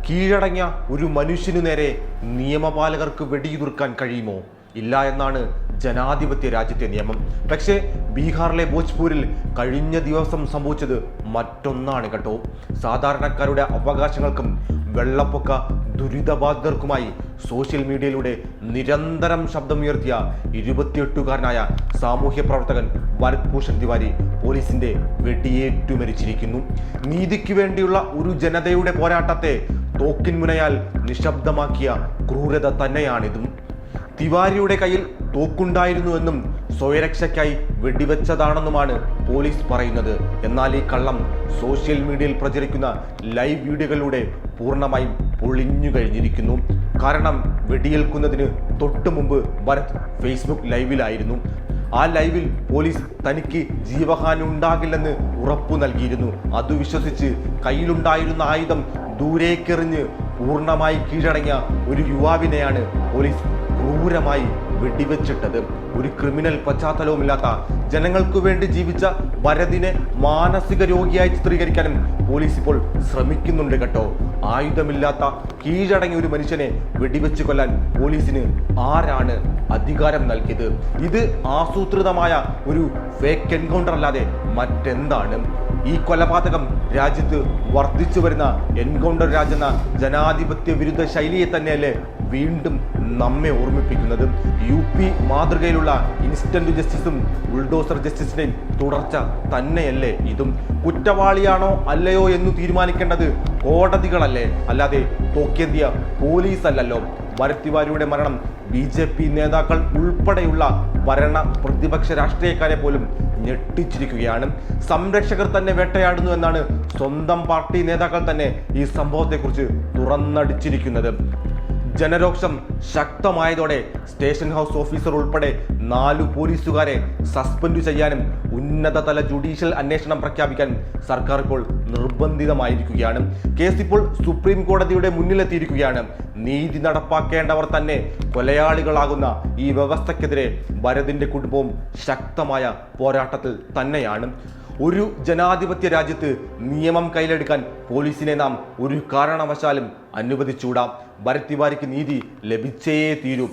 കീഴടങ്ങിയ ഒരു മനുഷ്യനു നേരെ നിയമപാലകർക്ക് വെടിയുതിർക്കാൻ കഴിയുമോ? ഇല്ല എന്നാണ് ജനാധിപത്യ രാജ്യത്തെ നിയമം. പക്ഷേ ബീഹാറിലെ ഭോജ്പൂരിൽ കഴിഞ്ഞ ദിവസം സംഭവിച്ചത് മറ്റൊന്നാണ് കേട്ടോ. സാധാരണക്കാരുടെ അവകാശങ്ങൾക്കും വെള്ളപ്പൊക്ക ദുരിതബാധിതർക്കുമായി സോഷ്യൽ മീഡിയയിലൂടെ നിരന്തരം ശബ്ദമുയർത്തിയ 28-കാരനായ സാമൂഹ്യ പ്രവർത്തകൻ ഭരത് ഭൂഷൺ തിവാരി പോലീസിന്റെ വെടിയേറ്റു മരിച്ചിരിക്കുന്നു. നീതിക്ക് വേണ്ടിയുള്ള ഒരു ജനതയുടെ പോരാട്ടത്തെ തോക്കിൻ മുനയാൽ നിശബ്ദമാക്കിയ ക്രൂരത തന്നെയാണിതും. തിവാരിയുടെ കയ്യിൽ തോക്കുണ്ടായിരുന്നുവെന്നും സ്വയരക്ഷയ്ക്കായി വെടിവെച്ചതാണെന്നുമാണ് പോലീസ് പറയുന്നത്. എന്നാൽ ഈ കള്ളം സോഷ്യൽ മീഡിയയിൽ പ്രചരിക്കുന്ന ലൈവ് വീഡിയോകളിലൂടെ പൂർണ്ണമായും പൊളിഞ്ഞു കഴിഞ്ഞിരിക്കുന്നു. കാരണം വെടിയേൽക്കുന്നതിന് തൊട്ടു മുമ്പ് ഭരത് ഫേസ്ബുക്ക് ലൈവിലായിരുന്നു. ആ ലൈവിൽ പോലീസ് തനിക്ക് ജീവഹാനി ഉണ്ടാകില്ലെന്ന് ഉറപ്പു നൽകിയിരുന്നു. അത് വിശ്വസിച്ച് കയ്യിലുണ്ടായിരുന്ന ആയുധം ദൂരേക്കെറിഞ്ഞ് പൂർണ്ണമായി കീഴടങ്ങിയ ഒരു യുവാവിനെയാണ് പോലീസ് ക്രൂരമായി വെടിവെച്ചിട്ടത്. ഒരു ക്രിമിനൽ പശ്ചാത്തലവുമില്ലാത്ത ജനങ്ങൾക്കു വേണ്ടി ജീവിച്ച ഭരതിനെ മാനസിക രോഗിയായി ചിത്രീകരിക്കാനും പോലീസ് ഇപ്പോൾ ശ്രമിക്കുന്നുണ്ട് കേട്ടോ. ആയുധമില്ലാത്ത കീഴടങ്ങിയ ഒരു മനുഷ്യനെ വെടിവെച്ച് കൊല്ലാൻ പോലീസിന് ആരാണ് അധികാരം നൽകിയത്? ഇത് ആസൂത്രിതമായ ഒരു ഫേക്ക് എൻകൗണ്ടർ അല്ലാതെ മറ്റെന്താണ്? ഈ കൊലപാതകം രാജ്യത്ത് വർദ്ധിച്ചു വരുന്ന എൻകൗണ്ടർ രാജെന്ന ജനാധിപത്യ വിരുദ്ധ ശൈലിയെ തന്നെയല്ലേ വീണ്ടും നമ്മെ ഓർമ്മിപ്പിക്കുന്നത്? UP മാതൃകയിലുള്ള ഇൻസ്റ്റന്റ് ജസ്റ്റിസും ബുൾഡോസർ ജസ്റ്റിസിന്റെയും തുടർച്ച തന്നെയല്ലേ ഇതും? കുറ്റവാളിയാണോ അല്ലയോ എന്ന് തീരുമാനിക്കേണ്ടത് കോടതികളല്ലേ, അല്ലാതെ തോക്കേന്തിയ പോലീസ് അല്ലല്ലോ. ഭരത് തിവാരിയുടെ മരണം BJP നേതാക്കൾ ഉൾപ്പെടെയുള്ള ഭരണ പ്രതിപക്ഷ രാഷ്ട്രീയക്കാരെ പോലും ഞെട്ടിച്ചിരിക്കുകയാണ്. സംരക്ഷകർ തന്നെ വേട്ടയാടുന്നു എന്നാണ് സ്വന്തം പാർട്ടി നേതാക്കൾ തന്നെ ഈ സംഭവത്തെക്കുറിച്ച് തുറന്നടിച്ചിരിക്കുന്നത്. ജനരോക്ഷം ശക്തമായതോടെ സ്റ്റേഷൻ ഹൗസ് ഓഫീസർ ഉൾപ്പെടെ 4 പോലീസുകാരെ സസ്പെൻഡ് ചെയ്യാനും ഉന്നതതല ജുഡീഷ്യൽ അന്വേഷണം പ്രഖ്യാപിക്കാനും സർക്കാർ ഇപ്പോൾ നിർബന്ധിതമായിരിക്കുകയാണ്. കേസ് ഇപ്പോൾ സുപ്രീം കോടതിയുടെ മുന്നിലെത്തിയിരിക്കുകയാണ്. നീതി നടപ്പാക്കേണ്ടവർ തന്നെ കൊലയാളികളാകുന്ന ഈ വ്യവസ്ഥക്കെതിരെ ഭരതിന്റെ കുടുംബവും ശക്തമായ പോരാട്ടത്തിൽ തന്നെയാണ്. ഒരു ജനാധിപത്യ രാജ്യത്ത് നിയമം കയ്യിലെടുക്കാൻ പോലീസിനെ നാം ഒരു കാരണവശാലും അനുവദിച്ചൂടാ. ഭരത് തിവാരിക്ക് നീതി ലഭിച്ചേ തീരൂ.